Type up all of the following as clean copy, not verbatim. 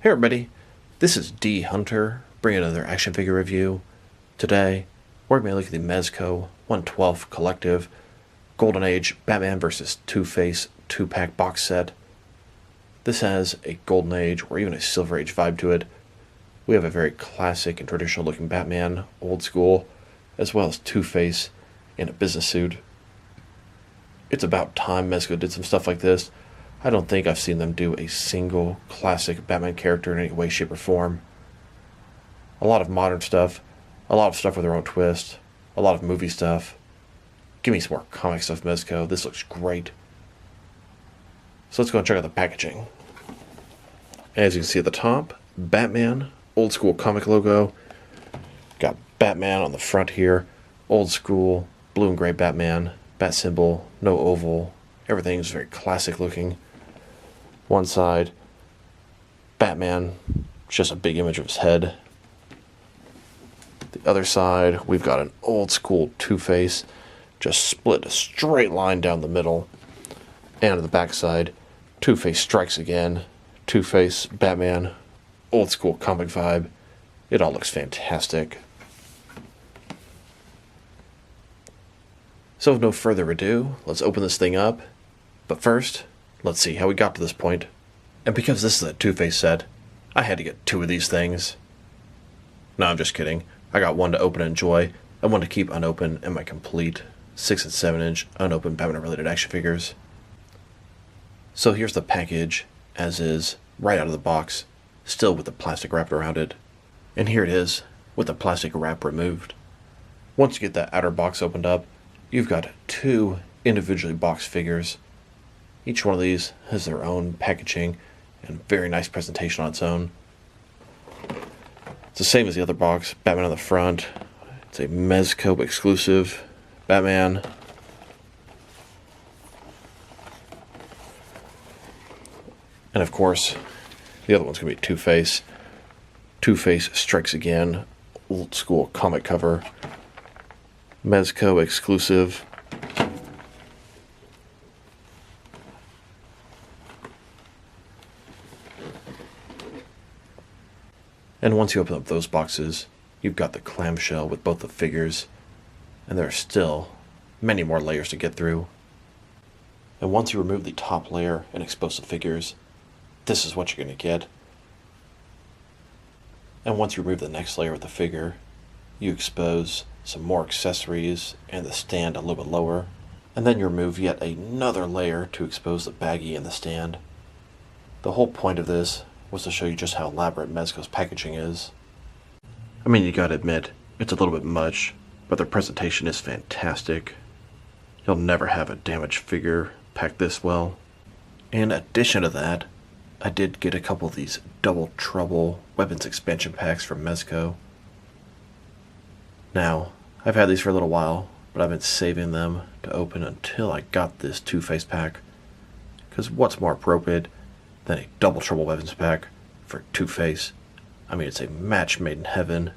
Hey everybody, this is D Hunter, bringing another action figure review. Today, we're going to be looking at the Mezco 112 Collective Golden Age Batman vs. Two-Face 2-pack box set. This has a Golden Age or even a Silver Age vibe to it. We have a very classic and traditional looking Batman, old school, as well as Two-Face in a business suit. It's about time Mezco did some stuff like this. I don't think I've seen them do a single classic Batman character in any way, shape, or form. A lot of modern stuff, a lot of stuff with their own twist, a lot of movie stuff. Give me some more comic stuff, Mezco. This looks great. So let's go and check out the packaging. As you can see at the top, Batman, old school comic logo. Got Batman on the front here, old school, blue and gray Batman, bat symbol, no oval. Everything's very classic looking. One side, Batman, just a big image of his head. The other side, we've got an old school Two-Face, just split a straight line down the middle. And on the back side, Two-Face strikes again. Two-Face, Batman, old school comic vibe. It all looks fantastic. So with no further ado, let's open this thing up. But first, let's see how we got to this point. And because this is a Two-Face set, I had to get two of these things. No, I'm just kidding. I got one to open and enjoy, and one to keep unopened in my complete 6 and 7 inch unopened Batman related action figures. So here's the package, as is, right out of the box, still with the plastic wrap around it. And here it is, with the plastic wrap removed. Once you get that outer box opened up, you've got two individually boxed figures. Each one of these has their own packaging and very nice presentation on its own. It's the same as the other box. Batman on the front. It's a Mezco exclusive Batman. And of course, the other one's going to be Two-Face. Two-Face strikes again. Old school comic cover. Mezco exclusive. And once you open up those boxes, you've got the clamshell with both the figures, and there are still many more layers to get through. And once you remove the top layer and expose the figures, this is what you're going to get. And once you remove the next layer with the figure, you expose some more accessories and the stand a little bit lower, and then you remove yet another layer to expose the baggie and the stand. The whole point of this was to show you just how elaborate Mezco's packaging is. I mean, you gotta admit, it's a little bit much, but their presentation is fantastic. You'll never have a damaged figure packed this well. In addition to that, I did get a couple of these Double Trouble weapons expansion packs from Mezco. Now, I've had these for a little while, but I've been saving them to open until I got this Two-Face pack. Because what's more appropriate than a Double Trouble weapons pack for Two-Face? I mean, it's a match made in heaven.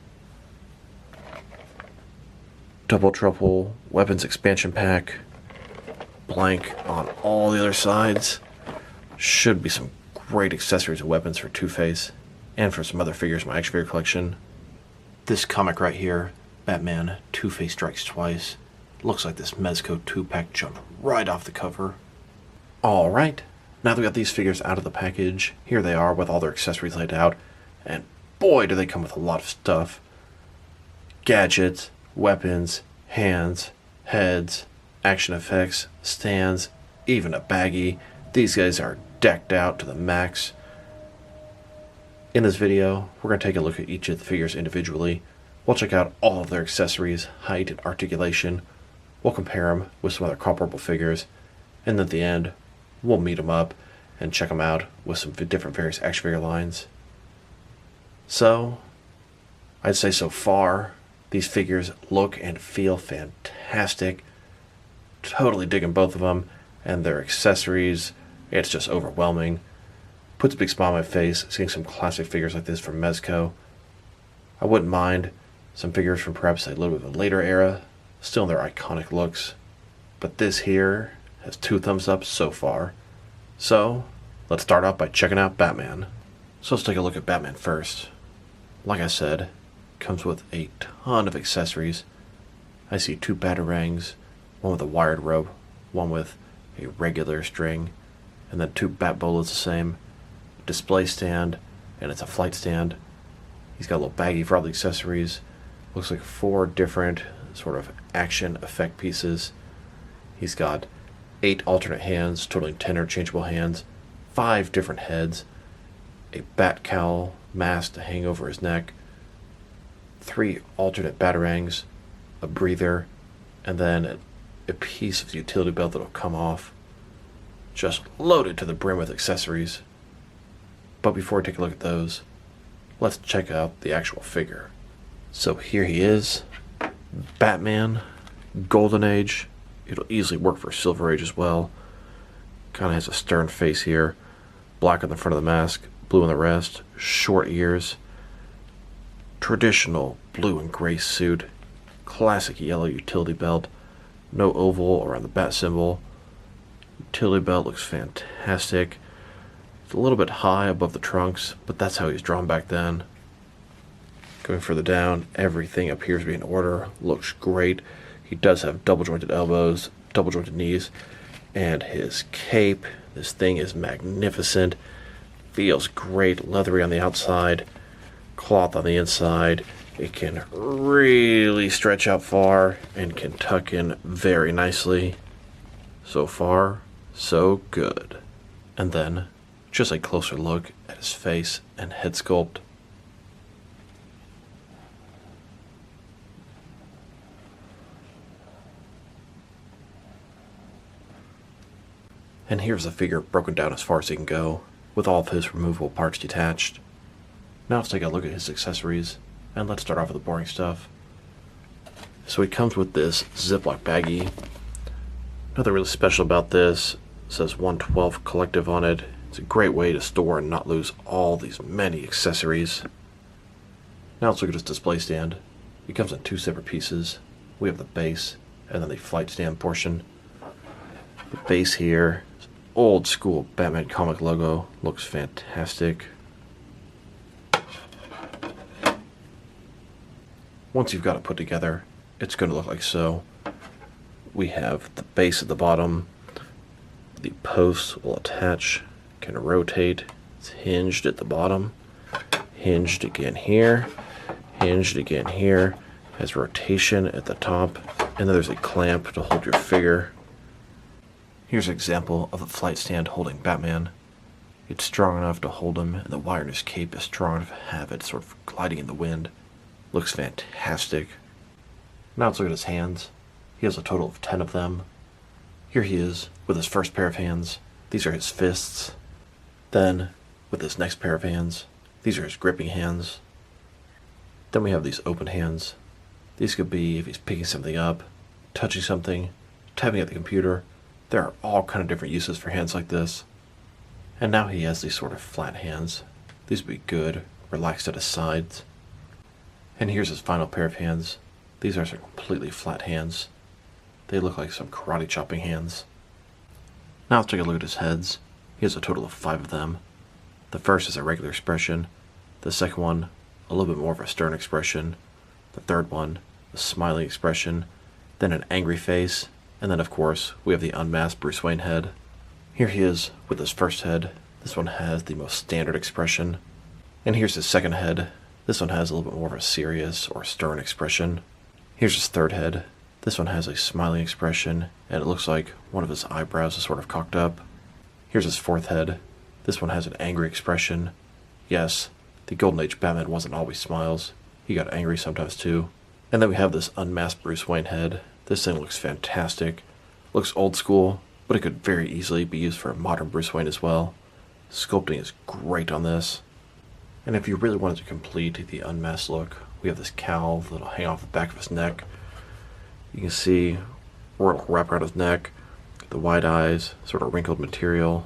Double Trouble weapons expansion pack, blank on all the other sides. Should be some great accessories and weapons for Two-Face and for some other figures in my action figure collection. This comic right here, Batman Two-Face Strikes Twice, looks like this Mezco 2-pack jumped right off the cover. Alright, now that we got these figures out of the package, here they are with all their accessories laid out, and boy do they come with a lot of stuff. Gadgets, weapons, hands, heads, action effects, stands, even a baggie. These guys are decked out to the max. In this video, we're going to take a look at each of the figures individually. We'll check out all of their accessories, height, and articulation. We'll compare them with some other comparable figures. And then at the end, we'll meet them up and check them out with some different various action figure lines. So, I'd say so far, these figures look and feel fantastic. Totally digging both of them, and their accessories, it's just overwhelming. Puts a big smile on my face seeing some classic figures like this from Mezco. I wouldn't mind some figures from perhaps a little bit of a later era, still in their iconic looks. But this here has 2 thumbs up so far. So, let's start off by checking out Batman. So let's take a look at Batman first. Like I said, comes with a ton of accessories. I see 2 batarangs, one with a wired rope, one with a regular string, and then 2 bat bolas the same, display stand, and it's a flight stand. He's got a little baggie for all the accessories. Looks like 4 different sort of action effect pieces. He's got 8 alternate hands, totaling 10 interchangeable hands, 5 different heads, a bat cowl mask to hang over his neck, 3 alternate batarangs, a breather, and then a piece of the utility belt that'll come off. Just loaded to the brim with accessories. But before we take a look at those, let's check out the actual figure. So here he is, Batman, Golden Age. It'll easily work for Silver Age as well. Kind of has a stern face here, black on the front of the mask, blue on the rest, short ears, traditional blue and gray suit, classic yellow utility belt, no oval around the bat symbol. Utility belt looks fantastic. It's a little bit high above the trunks, but that's how he was drawn back then. Going further down, everything appears to be in order, looks great. He does have double jointed elbows, double jointed knees, and his cape, this thing is magnificent. Feels great, leathery on the outside, cloth on the inside. It can really stretch out far and can tuck in very nicely. So far, so good. And then, just a closer look at his face and head sculpt. And here's the figure broken down as far as he can go, with all of his removable parts detached. Now let's take a look at his accessories, and let's start off with the boring stuff. So he comes with this Ziploc baggie. Nothing really special about this. It says 112 Collective on it. It's a great way to store and not lose all these many accessories. Now let's look at his display stand. It comes in 2 separate pieces. We have the base, and then the flight stand portion. The base here, old school Batman comic logo, looks fantastic. Once you've got it put together, it's going to look like so. We have the base at the bottom, the posts will attach, can rotate, it's hinged at the bottom, hinged again here, has rotation at the top, and then there's a clamp to hold your figure. Here's an example of the flight stand holding Batman. It's strong enough to hold him, and the wire in his cape is strong enough to have it sort of gliding in the wind. Looks fantastic. Now let's look at his hands. He has a total of 10 of them. Here he is with his first pair of hands. These are his fists. Then, with his next pair of hands, these are his gripping hands. Then we have these open hands. These could be if he's picking something up, touching something, typing at the computer. There are all kind of different uses for hands like this. And now he has these sort of flat hands. These would be good, relaxed at his sides. And here's his final pair of hands. These are some completely flat hands. They look like some karate chopping hands. Now let's take a look at his heads. He has a total of 5 of them. The first is a regular expression. The second one, a little bit more of a stern expression. The third one, a smiling expression. Then an angry face. And then, of course, we have the unmasked Bruce Wayne head. Here he is with his first head. This one has the most standard expression. And here's his second head. This one has a little bit more of a serious or stern expression. Here's his third head. This one has a smiling expression, and it looks like one of his eyebrows is sort of cocked up. Here's his fourth head. This one has an angry expression. Yes, the Golden Age Batman wasn't always smiles. He got angry sometimes too. And then we have this unmasked Bruce Wayne head. This thing looks fantastic. Looks old school, but it could very easily be used for a modern Bruce Wayne as well. Sculpting is great on this. And if you really wanted to complete the unmasked look, we have this cowl that'll hang off the back of his neck. You can see where it'll wrap around his neck, the wide eyes, sort of wrinkled material.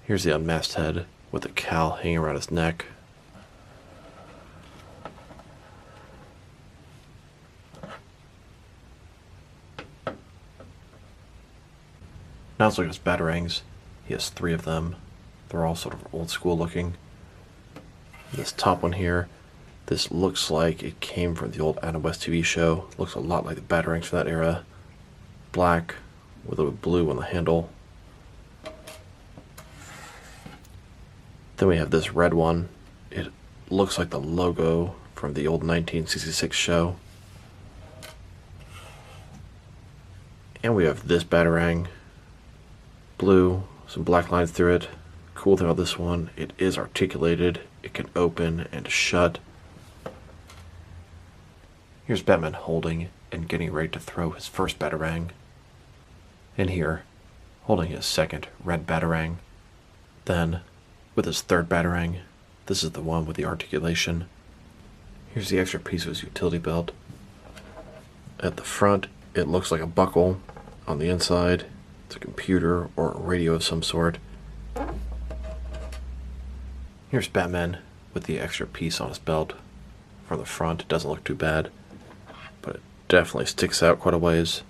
Here's the unmasked head with the cowl hanging around his neck. Now let's look at his batarangs. He has 3 of them. They're all sort of old school looking. This top one here, this looks like it came from the old Adam West TV show. Looks a lot like the Batarangs from that era. Black with a little blue on the handle. Then we have this red one. It looks like the logo from the old 1966 show. And we have this Batarang. Blue, some black lines through it. Cool thing about this one, it is articulated. It can open and shut. Here's Batman holding and getting ready to throw his first Batarang. And here, holding his second red Batarang. Then, with his third Batarang, this is the one with the articulation. Here's the extra piece of his utility belt. At the front, it looks like a buckle. On the inside, it's a computer or a radio of some sort. Here's Batman with the extra piece on his belt. From the front, it doesn't look too bad, but it definitely sticks out quite a ways.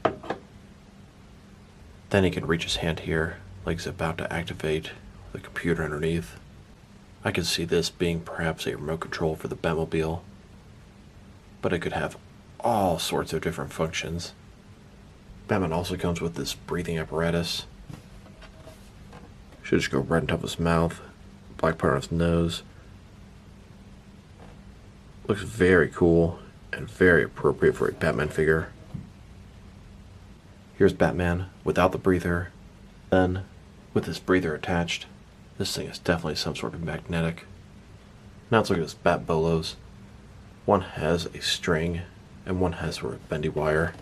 Then he can reach his hand here, like he's about to activate the computer underneath. I could see this being perhaps a remote control for the Batmobile, but it could have all sorts of different functions. Batman also comes with this breathing apparatus. Should just go right on top of his mouth, black part on his nose. Looks very cool and very appropriate for a Batman figure. Here's Batman without the breather. Then, with this breather attached, this thing is definitely some sort of magnetic. Now let's look at his Bat Bolos. One has a string and one has sort of bendy wire.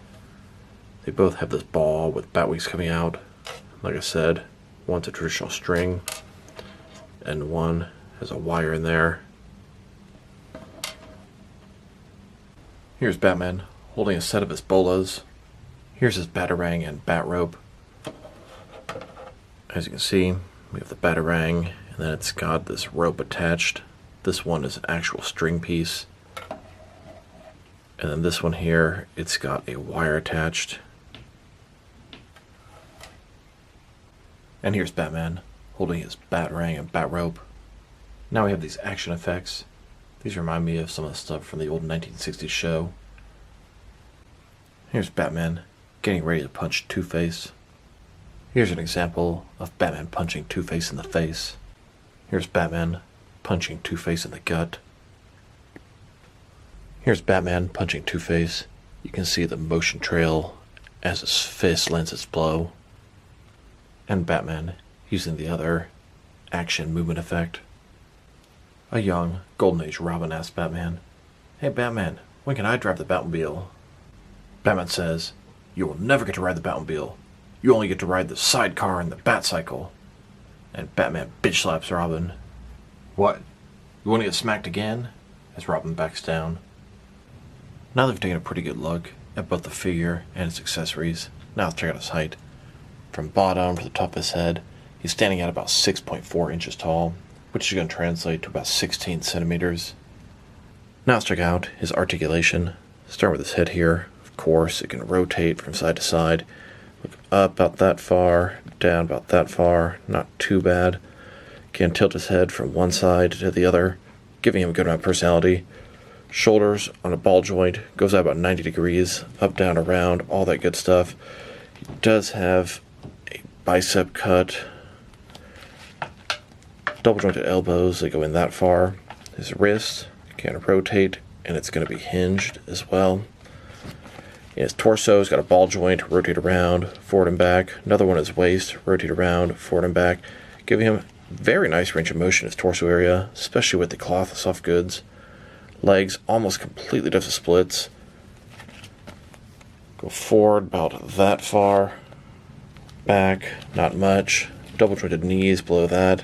They both have this ball with bat wings coming out. Like I said, one's a traditional string and one has a wire in there. Here's Batman holding a set of his bolas. Here's his Batarang and bat rope. As you can see, we have the Batarang and then it's got this rope attached. This one is an actual string piece. And then this one here, it's got a wire attached. And here's Batman holding his Batarang and bat rope. Now we have these action effects. These remind me of some of the stuff from the old 1960s show. Here's Batman getting ready to punch Two-Face. Here's an example of Batman punching Two-Face in the face. Here's Batman punching Two-Face in the gut. Here's Batman punching Two-Face. You can see the motion trail as his fist lands its blow. And Batman using the other action movement effect. A young, golden age Robin asks Batman, "Hey Batman, when can I drive the Batmobile?" Batman says, "You will never get to ride the Batmobile. You only get to ride the sidecar and the Batcycle." And Batman bitch slaps Robin. "What? You want to get smacked again?" As Robin backs down. Now they've taken a pretty good look at both the figure and its accessories. Now let's check out his height. From bottom to the top of his head, he's standing at about 6.4 inches tall, which is going to translate to about 16 centimeters. Now let's check out his articulation. Start with his head here. Of course, it can rotate from side to side. Look up about that far, down about that far, not too bad. Can tilt his head from one side to the other, giving him a good amount of personality. Shoulders on a ball joint, goes out about 90 degrees, up, down, around, all that good stuff. He does have a bicep cut, double jointed elbows that go in that far. His wrist can rotate, and it's going to be hinged as well. His torso's got a ball joint, rotate around, forward and back. Another one is waist, rotate around, forward and back, giving him very nice range of motion in his torso area, especially with the cloth soft goods. Legs almost completely does the splits. Go forward about that far. Back, not much. Double jointed knees below that.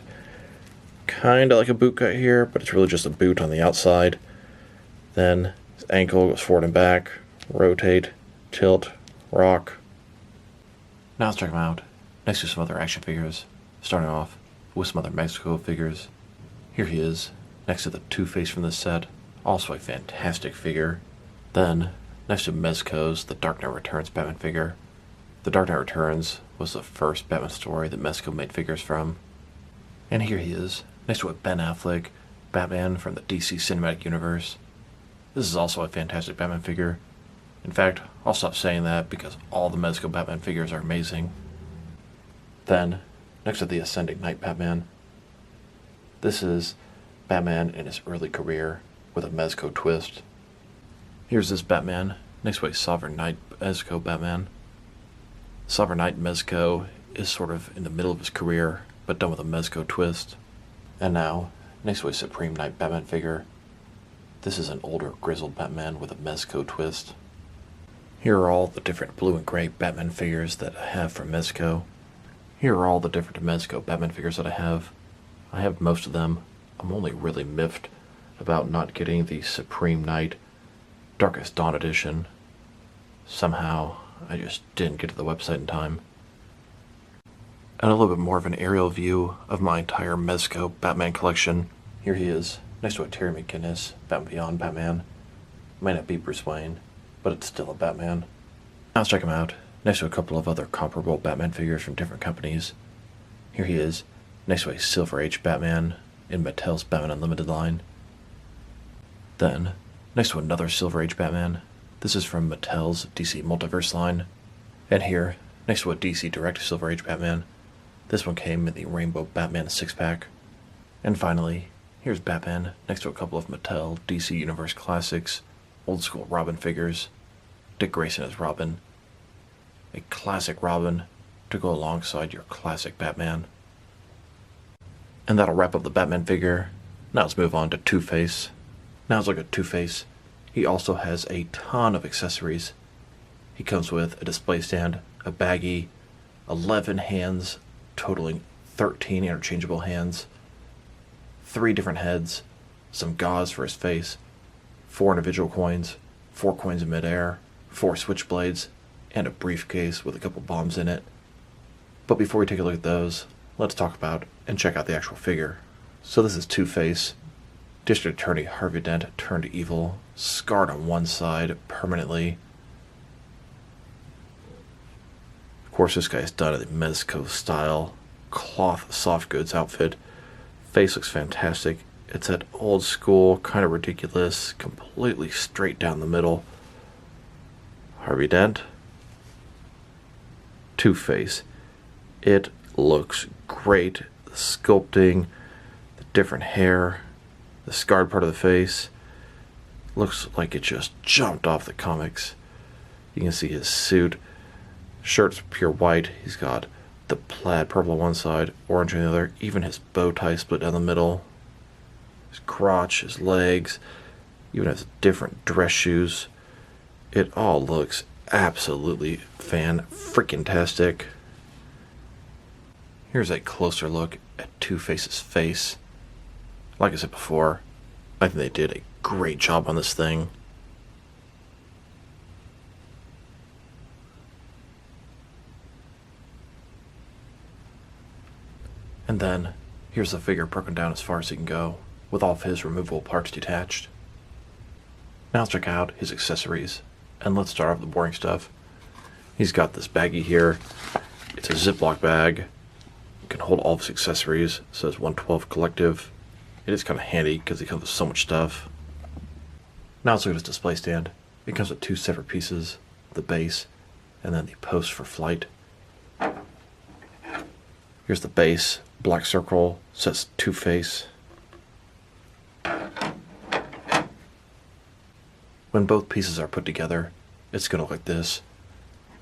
Kinda like a boot cut here, but it's really just a boot on the outside. Then his ankle goes forward and back. Rotate, tilt, rock. Now let's check him out next to some other action figures. Starting off with some other Mezco figures. Here he is, next to the Two-Face from this set. Also a fantastic figure. Then, next to Mezco's The Dark Knight Returns Batman figure. The Dark Knight Returns was was the first Batman story that Mezco made figures from. And here he is, next to a Ben Affleck Batman from the DC Cinematic Universe. This is also a fantastic Batman figure. In fact, I'll stop saying that because all the Mezco Batman figures are amazing. Then, next to the Ascending Knight Batman, this is Batman in his early career with a Mezco twist. Here's this Batman next to a Sovereign Knight Mezco Batman. Sovereign Knight Mezco is sort of in the middle of his career, but done with a Mezco twist. And now, next to a Supreme Knight Batman figure, this is an older grizzled Batman with a Mezco twist. Here are all the different blue and gray Batman figures that I have from Mezco. Here are all the different Mezco Batman figures that I have. I have most of them. I'm only really miffed about not getting the Supreme Knight Darkest Dawn edition. Somehow, I just didn't get to the website in time. And a little bit more of an aerial view of my entire Mezco Batman collection. Here he is, next to a Terry McGinnis Batman Beyond Batman. Might not be Bruce Wayne, but it's still a Batman. Now let's check him out, next to a couple of other comparable Batman figures from different companies. Here he is, next to a Silver Age Batman in Mattel's Batman Unlimited line. Then, next to another Silver Age Batman. This is from Mattel's DC Multiverse line. And here, next to a DC Direct Silver Age Batman. This one came in the Rainbow Batman 6-pack. And finally, here's Batman next to a couple of Mattel DC Universe Classics, old school Robin figures. Dick Grayson as Robin. A classic Robin to go alongside your classic Batman. And that'll wrap up the Batman figure. Now let's move on to Two-Face. Now let's look at Two-Face. He also has a ton of accessories. He comes with a display stand, a baggie, 11 hands, totaling 13 interchangeable hands, 3 different heads, some gauze for his face, 4 individual coins, 4 coins in midair, 4 switchblades, and a briefcase with a couple bombs in it. But before we take a look at those, let's talk about and check out the actual figure. So this is Two-Face. District Attorney Harvey Dent turned evil, scarred on one side permanently. Of course, this guy is done in the Mezco style, cloth soft goods outfit. Face looks fantastic. It's that old school, kind of ridiculous, completely straight down the middle. Harvey Dent. Two-Face. It looks great. The sculpting, the different hair, the scarred part of the face. Looks like it just jumped off the comics. You can see his suit. Shirt's pure white. He's got the plaid purple on one side, orange on the other. Even his bow tie split down the middle. His crotch, his legs. Even has different dress shoes. It all looks absolutely fan-freaking-tastic. Here's a closer look at Two-Face's face. Like I said before, I think they did a great job on this thing. And then, here's the figure broken down as far as he can go, with all of his removable parts detached. Now let's check out his accessories, and let's start off with the boring stuff. He's got this baggie here. It's a Ziploc bag. It can hold all of his accessories. It says 112 Collective. It is kind of handy because it comes with so much stuff. Now let's look at his display stand. It comes with 2 separate pieces, the base, and then the post for flight. Here's the base, black circle, says Two-Face. When both pieces are put together, it's going to look like this.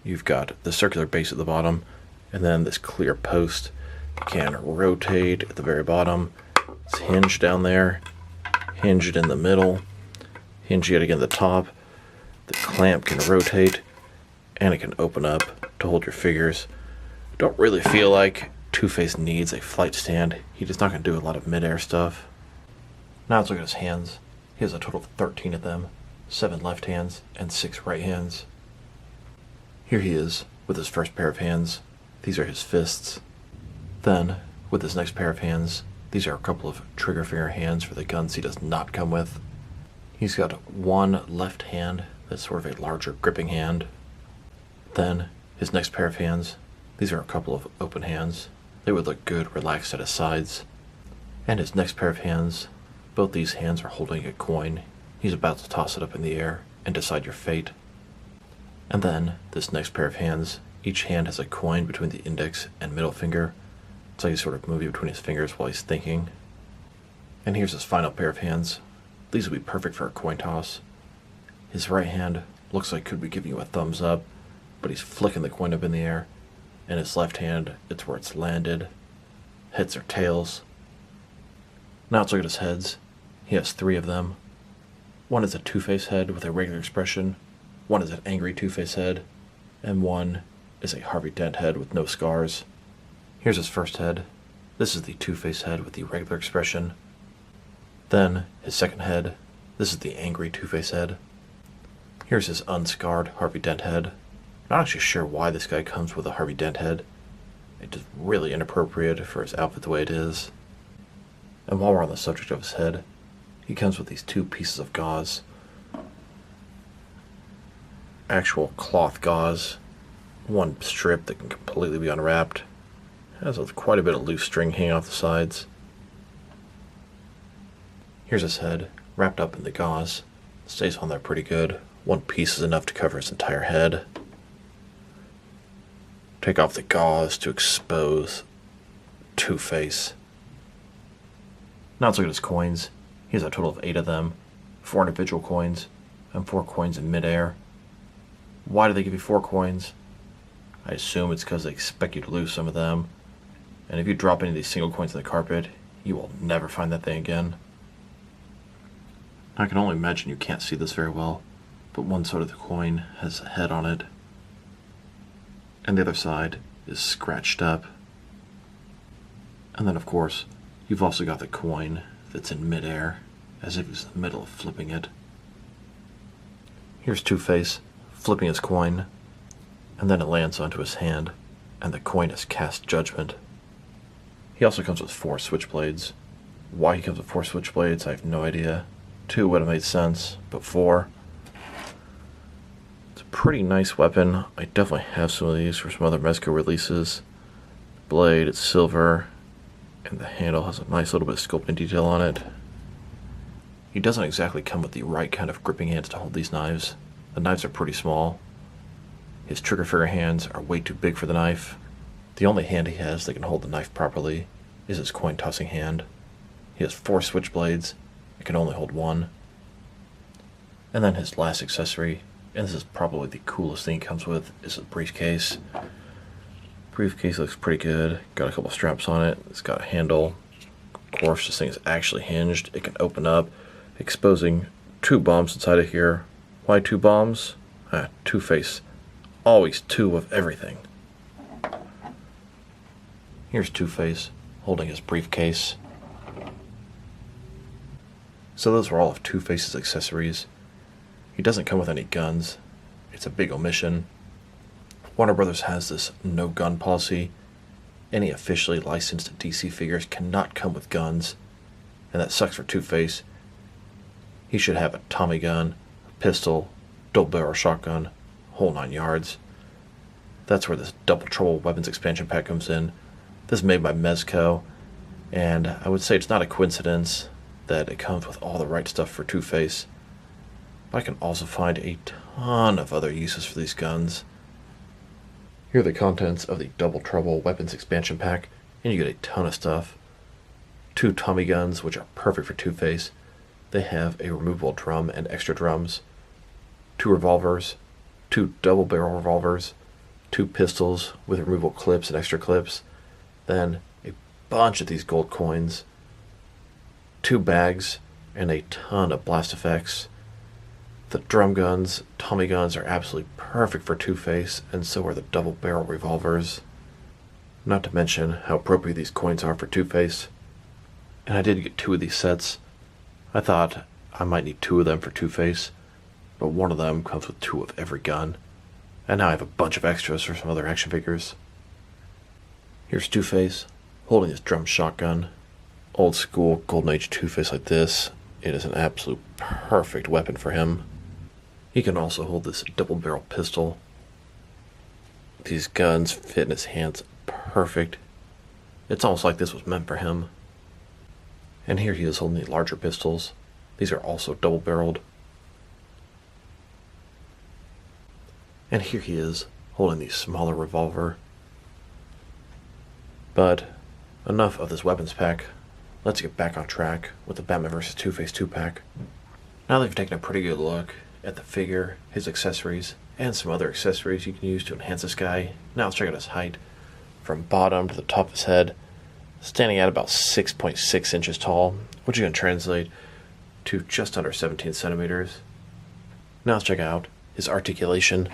You've got the circular base at the bottom, and then this clear post. You can rotate at the very bottom. It's hinged down there, hinged in the middle, hinged yet again at the top. The clamp can rotate, and it can open up to hold your figures. Don't really feel like Two-Face needs a flight stand. He's just not going to do a lot of mid-air stuff. Now let's look at his hands. He has a total of 13 of them, 7 left hands and 6 right hands. Here he is with his first pair of hands. These are his fists. Then, with his next pair of hands, these are a couple of trigger finger hands for the guns he does not come with. He's got one left hand that's sort of a larger gripping hand. Then, his next pair of hands, These are a couple of open hands. They would look good relaxed at his sides. And his next pair of hands, both these hands are holding a coin. He's about to toss it up in the air and decide your fate. And then, this next pair of hands, each hand has a coin between the index and middle finger. It's like he's sort of moving between his fingers while he's thinking. And here's his final pair of hands. These would be perfect for a coin toss. His right hand looks like could be giving you a thumbs up, but he's flicking the coin up in the air. And his left hand, it's where it's landed. Heads or tails. Now let's look at his heads. He has 3 of them. One is a two-face head with a regular expression. One is an angry two-face head. And one is a Harvey Dent head with no scars. Here's his first head. This is the two-face head with the regular expression. Then his second head. This is the angry two-face head. Here's his unscarred Harvey Dent head. Not actually sure why this guy comes with a Harvey Dent head. It's just really inappropriate for his outfit the way it is. And while we're on the subject of his head, he comes with these 2 pieces of gauze. Actual cloth gauze. One strip that can completely be unwrapped. Has quite a bit of loose string hanging off the sides. Here's his head, wrapped up in the gauze. Stays on there pretty good. One piece is enough to cover his entire head. Take off the gauze to expose Two-Face. Now let's look at his coins. He has a total of 8 of them. 4 individual coins, and 4 coins in midair. Why do they give you 4 coins? I assume it's because they expect you to lose some of them. And if you drop any of these single coins in the carpet, you will never find that thing again. I can only imagine you can't see this very well, but one side of the coin has a head on it, and the other side is scratched up. And then, of course, you've also got the coin that's in midair, as if he's in the middle of flipping it. Here's Two-Face flipping his coin, and then it lands onto his hand, and the coin is cast judgment. He also comes with 4 switchblades. Why he comes with 4 switchblades, I have no idea. 2 would have made sense, but 4. It's a pretty nice weapon. I definitely have some of these for some other Mezco releases. Blade, it's silver, and the handle has a nice little bit of sculpting detail on it. He doesn't exactly come with the right kind of gripping hands to hold these knives. The knives are pretty small. His trigger finger hands are way too big for the knife. The only hand he has that can hold the knife properly is his coin tossing hand. He has 4 switchblades. It can only hold 1. And then his last accessory, and this is probably the coolest thing he comes with, is a briefcase. Briefcase looks pretty good. Got a couple straps on it. It's got a handle. Of course, this thing is actually hinged. It can open up, exposing 2 bombs inside of here. Why 2 bombs? Two-Face. Always 2 of everything. Here's Two-Face holding his briefcase. So those were all of Two-Face's accessories. He doesn't come with any guns. It's a big omission. Warner Brothers has this no-gun policy. Any officially licensed DC figures cannot come with guns, and that sucks for Two-Face. He should have a Tommy gun, a pistol, double-barrel shotgun, whole 9 yards. That's where this Double Trouble weapons expansion pack comes in. This is made by Mezco, and I would say it's not a coincidence that it comes with all the right stuff for Two-Face. But I can also find a ton of other uses for these guns. Here are the contents of the Double Trouble weapons expansion pack, and you get a ton of stuff. 2 Tommy guns, which are perfect for Two-Face. They have a removable drum and extra drums. 2 revolvers, 2 double barrel revolvers, 2 pistols with removable clips and extra clips, then a bunch of these gold coins, 2 bags, and a ton of blast effects. The drum guns, Tommy guns are absolutely perfect for Two-Face, and so are the double barrel revolvers. Not to mention how appropriate these coins are for Two-Face. And I did get 2 of these sets. I thought I might need 2 of them for Two-Face, but one of them comes with 2 of every gun. And now I have a bunch of extras for some other action figures. Here's Two-Face holding his drum shotgun. Old school Golden Age Two-Face like this. It is an absolute perfect weapon for him. He can also hold this double barrel pistol. these guns fit in his hands perfect. It's almost like this was meant for him. And here he is holding the larger pistols. These are also double-barreled. And here he is holding the smaller revolver. But enough of this weapons pack. Let's get back on track with the Batman vs. Two-Face 2-pack. Now that you've taken a pretty good look at the figure, his accessories, and some other accessories you can use to enhance this guy, now let's check out his height. From bottom to the top of his head, standing at about 6.6 inches tall, which you can translate to just under 17 centimeters. Now let's check out his articulation,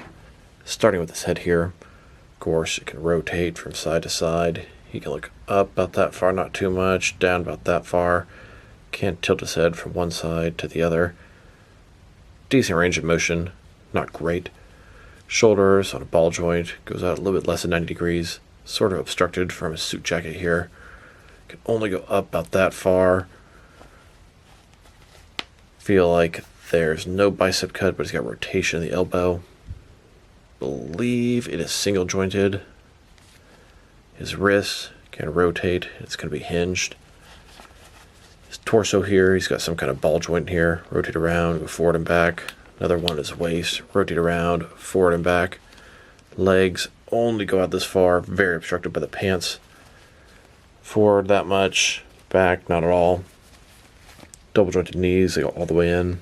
starting with his head here. Of course, it can rotate from side to side. He can look up about that far, not too much, down about that far. Can't tilt his head from one side to the other. Decent range of motion, not great. Shoulders on a ball joint, goes out a little bit less than 90 degrees, sort of obstructed from his suit jacket here. Can only go up about that far. Feel like there's no bicep cut, but he's got rotation in the elbow. Believe it is single jointed. His wrists can rotate, it's going to be hinged. His torso here, he's got some kind of ball joint here. Rotate around, go forward and back. Another one is waist, rotate around, forward and back. Legs only go out this far, very obstructed by the pants. Forward that much, back not at all. Double jointed knees, they go all the way in.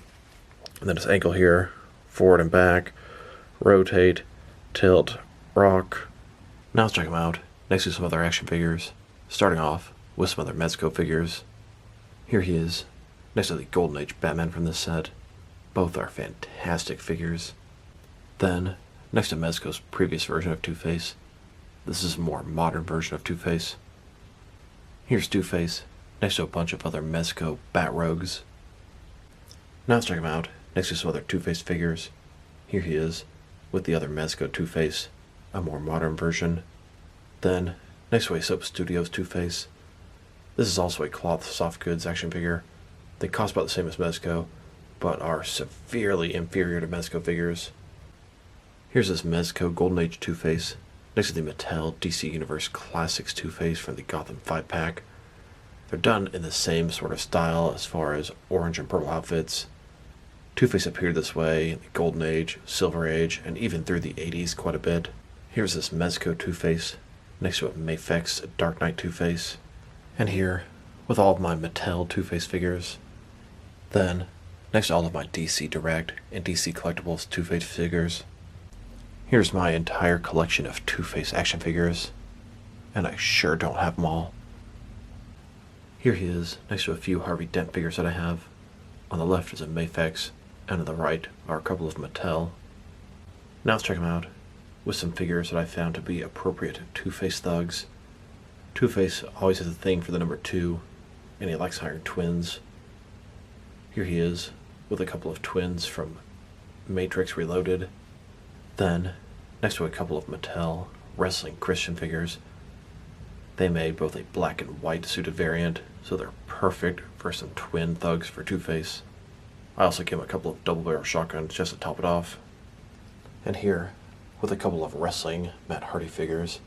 And then his ankle here, forward and back. Rotate, tilt, rock. Now let's check him out next to some other action figures, starting off with some other Mezco figures. Here he is, next to the Golden Age Batman from this set. Both are fantastic figures. Then, next to Mezco's previous version of Two-Face, this is a more modern version of Two-Face. Here's Two-Face, next to a bunch of other Mezco Bat Rogues. Now let's check him out next to some other Two-Face figures. Here he is, with the other Mezco Two-Face, a more modern version. Then, next to Aesop Studios Two-Face. This is also a cloth soft goods action figure. They cost about the same as Mezco, but are severely inferior to Mezco figures. Here's this Mezco Golden Age Two-Face, next to the Mattel DC Universe Classics Two-Face from the Gotham 5-pack. They're done in the same sort of style as far as orange and purple outfits. Two-Face appeared this way in the Golden Age, Silver Age, and even through the 80s quite a bit. Here's this Mezco Two-Face, next to a Mafex Dark Knight Two-Face. And here, with all of my Mattel Two-Face figures. Then, next to all of my DC Direct and DC Collectibles Two-Face figures, here's my entire collection of Two-Face action figures. And I sure don't have them all. Here he is, next to a few Harvey Dent figures that I have. On the left is a Mafex, and on the right are a couple of Mattel. Now let's check them out, with some figures that I found to be appropriate Two-Face thugs. Two-Face always has a thing for the number 2, and he likes hiring twins. Here he is, with a couple of twins from Matrix Reloaded. Then, next to a couple of Mattel wrestling Christian figures. They made both a black and white suited variant, so they're perfect for some twin thugs for Two-Face. I also gave him a couple of double-barrel shotguns just to top it off. And here, with a couple of wrestling Matt Hardy figures.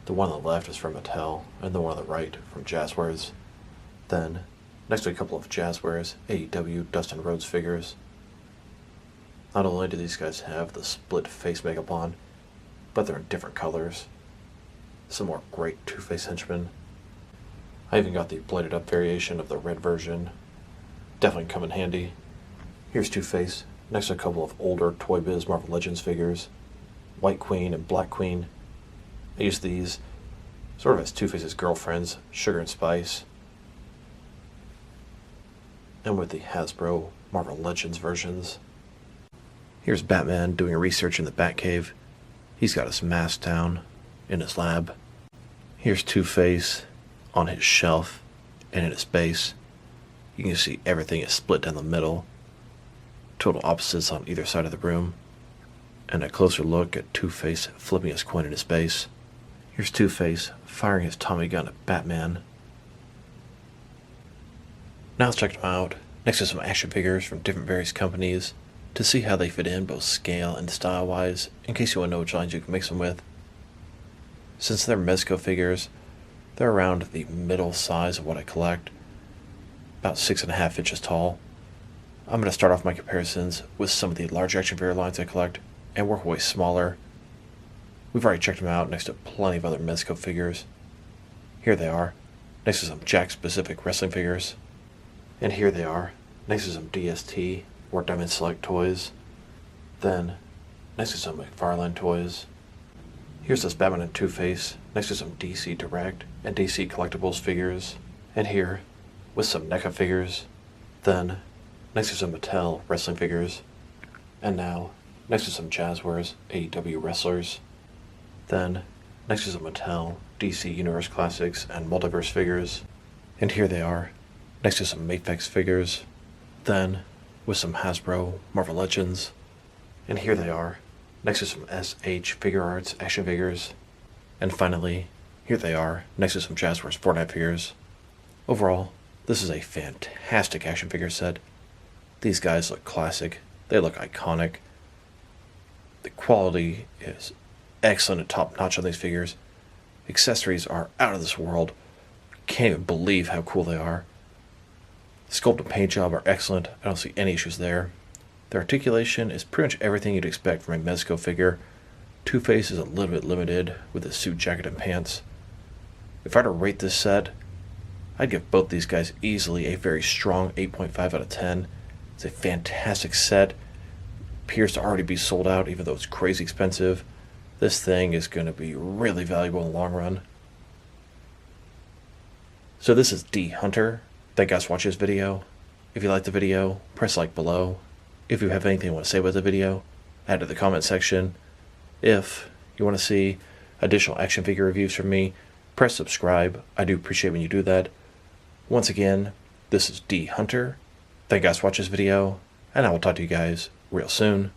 The one on the left is from Mattel, and the one on the right from Jazzwares. Then, next to a couple of Jazzwares AEW Dustin Rhodes figures. Not only do these guys have the split face Megapon, but they're in different colors. Some more great Two-Face henchmen. I even got the bladed up variation of the red version. Definitely come in handy. Here's Two-Face, next to a couple of older Toy Biz Marvel Legends figures. White Queen and Black Queen. I use these sort of as Two-Face's girlfriends, Sugar and Spice. And with the Hasbro Marvel Legends versions. Here's Batman doing research in the Batcave. He's got his mask down in his lab. Here's Two-Face on his shelf and in his base. You can see everything is split down the middle. Total opposites on either side of the room. And a closer look at Two-Face flipping his coin in his base. Here's Two-Face firing his Tommy gun at Batman. Now let's check them out, next to some action figures from different various companies, to see how they fit in both scale and style-wise, in case you want to know which lines you can mix them with. Since they're Mezco figures, they're around the middle size of what I collect, about 6.5 inches tall. I'm going to start off my comparisons with some of the large action figure lines I collect and work way smaller. We've already checked them out next to plenty of other Mezco figures. Here they are, next to some Jack-specific wrestling figures. And here they are, next to some DST or Diamond Select toys. Then, next to some McFarlane toys. Here's this Batman and Two-Face, next to some DC Direct and DC Collectibles figures. And here, with some NECA figures. Then, next to some Mattel wrestling figures. And now, next to some Jazzwares AEW wrestlers. Then, next to some Mattel DC Universe Classics and Multiverse figures. And here they are, next to some Mafex figures. Then, with some Hasbro Marvel Legends. And here they are, next to some SH Figure Arts action figures. And finally, here they are, next to some Jazzwares Fortnite figures. Overall, this is a fantastic action figure set. These guys look classic, they look iconic. The quality is excellent and top notch on these figures. Accessories are out of this world. Can't even believe how cool they are. The sculpt and paint job are excellent. I don't see any issues there. The articulation is pretty much everything you'd expect from a Mezco figure. Two-Face is a little bit limited with his suit jacket and pants. If I were to rate this set, I'd give both these guys easily a very strong 8.5 out of 10. It's a fantastic set. Appears to already be sold out even though it's crazy expensive. This thing is going to be really valuable in the long run. So this is D Hunter. Thank you guys for watching this video. If you liked the video, press like below. If you have anything you want to say about the video, add to the comment section. If you want to see additional action figure reviews from me, press subscribe. I do appreciate when you do that. Once again, this is D Hunter. Thank you guys for watching this video, and I will talk to you guys real soon.